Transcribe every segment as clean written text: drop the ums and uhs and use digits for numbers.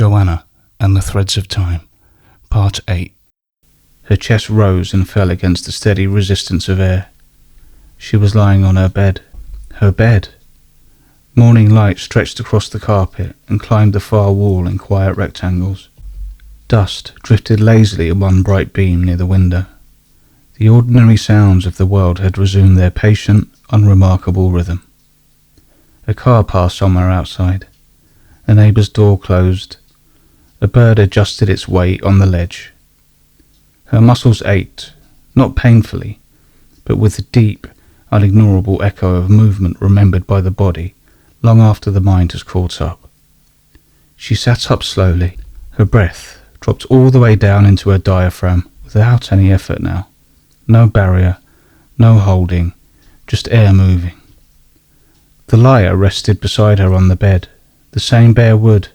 Joanna and the Threads of Time, Part 8. Her chest rose and fell against the steady resistance of air. She was lying on her bed. Her bed! Morning light stretched across the carpet and climbed the far wall in quiet rectangles. Dust drifted lazily in one bright beam near the window. The ordinary sounds of the world had resumed their patient, unremarkable rhythm. A car passed somewhere outside. A neighbour's door closed. A bird adjusted its weight on the ledge. Her muscles ached, not painfully, but with the deep, unignorable echo of movement remembered by the body long after the mind has caught up. She sat up slowly. Her breath dropped all the way down into her diaphragm without any effort now. No barrier, no holding, just air moving. The lyre rested beside her on the bed, the same bare wood,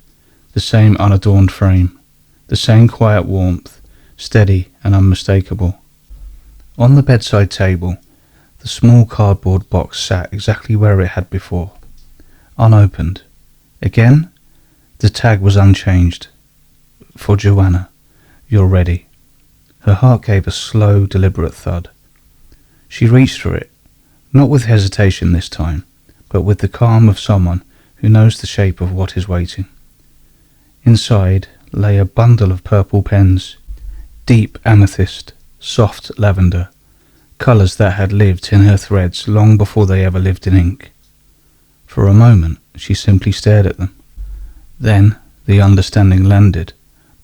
the same unadorned frame, the same quiet warmth, steady and unmistakable. On the bedside table, the small cardboard box sat exactly where it had before, unopened. Again, the tag was unchanged. For Joanna, you're ready. Her heart gave a slow, deliberate thud. She reached for it, not with hesitation this time, but with the calm of someone who knows the shape of what is waiting. Inside lay a bundle of purple pens, deep amethyst, soft lavender, colours that had lived in her threads long before they ever lived in ink. For a moment she simply stared at them. Then the understanding landed,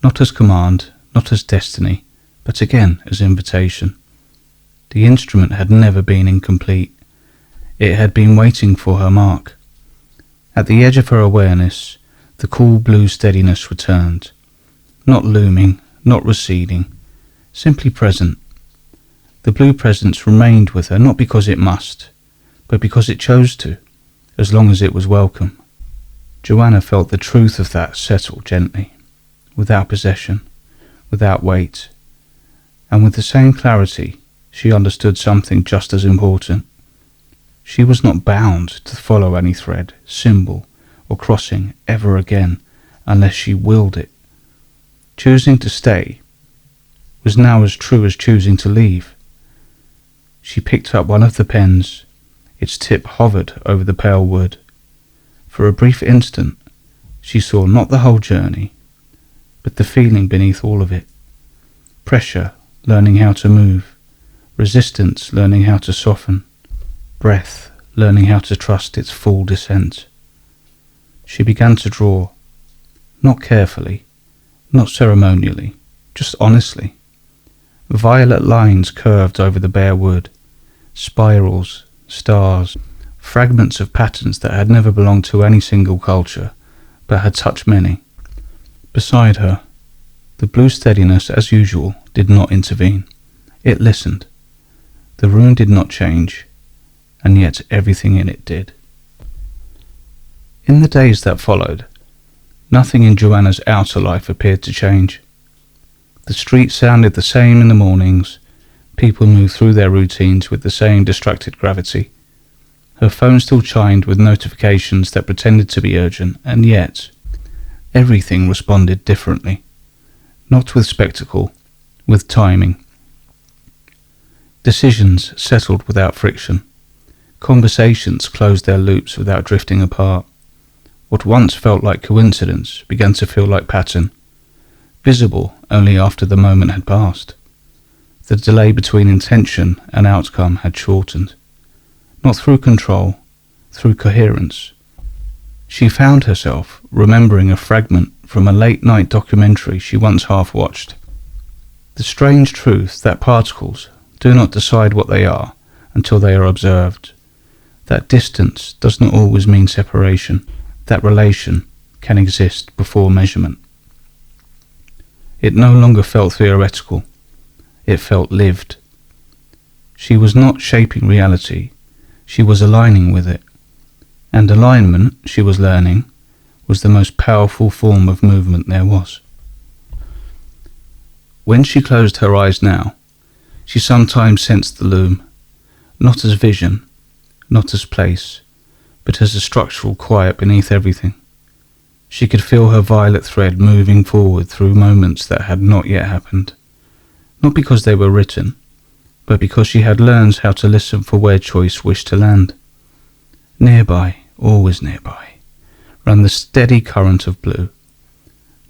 not as command, not as destiny, but again as invitation. The instrument had never been incomplete. It had been waiting for her mark. At the edge of her awareness, the cool blue steadiness returned, not looming, not receding, simply present. The blue presence remained with her not because it must, but because it chose to, as long as it was welcome. Joanna felt the truth of that settle gently, without possession, without weight, and with the same clarity she understood something just as important. She was not bound to follow any thread, symbol, or crossing ever again unless she willed it. Choosing to stay was now as true as choosing to leave. She picked up one of the pens. Its tip hovered over the pale wood. For a brief instant she saw not the whole journey, but the feeling beneath all of it. Pressure learning how to move, resistance learning how to soften, breath learning how to trust its full descent. She began to draw, not carefully, not ceremonially, just honestly. Violet lines curved over the bare wood, spirals, stars, fragments of patterns that had never belonged to any single culture, but had touched many. Beside her, the blue steadiness, as usual, did not intervene. It listened. The room did not change, and yet everything in it did. In the days that followed, nothing in Joanna's outer life appeared to change. The street sounded the same in the mornings. People moved through their routines with the same distracted gravity. Her phone still chimed with notifications that pretended to be urgent, and yet everything responded differently. Not with spectacle, with timing. Decisions settled without friction. Conversations closed their loops without drifting apart. What once felt like coincidence began to feel like pattern, visible only after the moment had passed. The delay between intention and outcome had shortened, not through control, through coherence. She found herself remembering a fragment from a late-night documentary she once half-watched. The strange truth that particles do not decide what they are until they are observed. That distance does not always mean separation. That relation can exist before measurement. It no longer felt theoretical. It felt lived. She was not shaping reality. She was aligning with it. And alignment, she was learning, was the most powerful form of movement there was. When she closed her eyes now, she sometimes sensed the loom, not as vision, not as place, but as a structural quiet beneath everything. She could feel her violet thread moving forward through moments that had not yet happened, not because they were written, but because she had learned how to listen for where choice wished to land. Nearby, always nearby, ran the steady current of blue.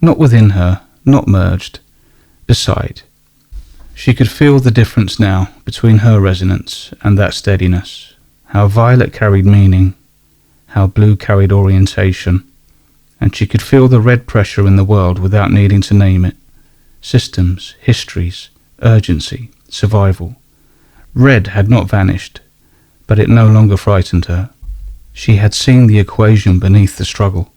Not within her, not merged, beside. She could feel the difference now between her resonance and that steadiness, how violet carried meaning, how blue carried orientation, and she could feel the red pressure in the world without needing to name it. Systems, histories, urgency, survival. Red had not vanished, but it no longer frightened her. She had seen the equation beneath the struggle.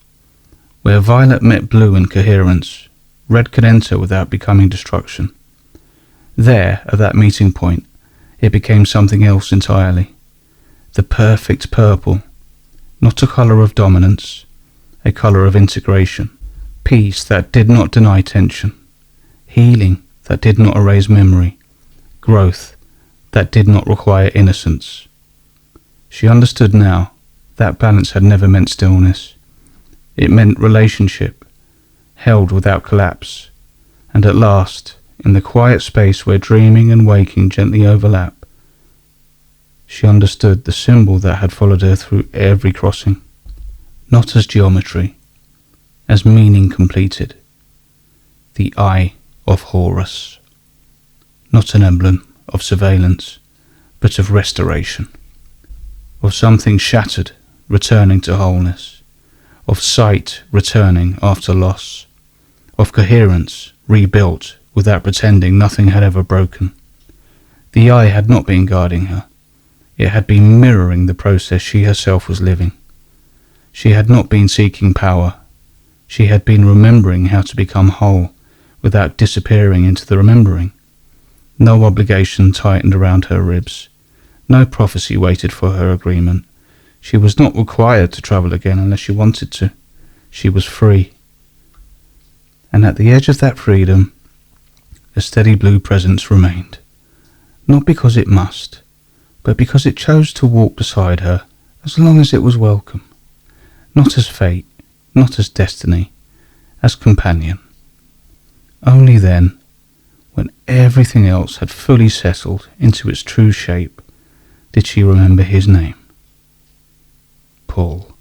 Where violet met blue in coherence, red could enter without becoming destruction. There, at that meeting point, it became something else entirely. The perfect purple, not a colour of dominance, a colour of integration. Peace that did not deny tension. Healing that did not erase memory. Growth that did not require innocence. She understood now that balance had never meant stillness. It meant relationship, held without collapse, and at last, in the quiet space where dreaming and waking gently overlap, she understood the symbol that had followed her through every crossing, not as geometry, as meaning completed. The Eye of Horus, not an emblem of surveillance, but of restoration, of something shattered returning to wholeness, of sight returning after loss, of coherence rebuilt without pretending nothing had ever broken. The eye had not been guarding her. It had been mirroring the process she herself was living. She had not been seeking power. She had been remembering how to become whole without disappearing into the remembering. No obligation tightened around her ribs. No prophecy waited for her agreement. She was not required to travel again unless she wanted to. She was free. And at the edge of that freedom, a steady blue presence remained. Not because it must, but because it chose to walk beside her as long as it was welcome. Not as fate, not as destiny, as companion. Only then, when everything else had fully settled into its true shape, did she remember his name. Paul.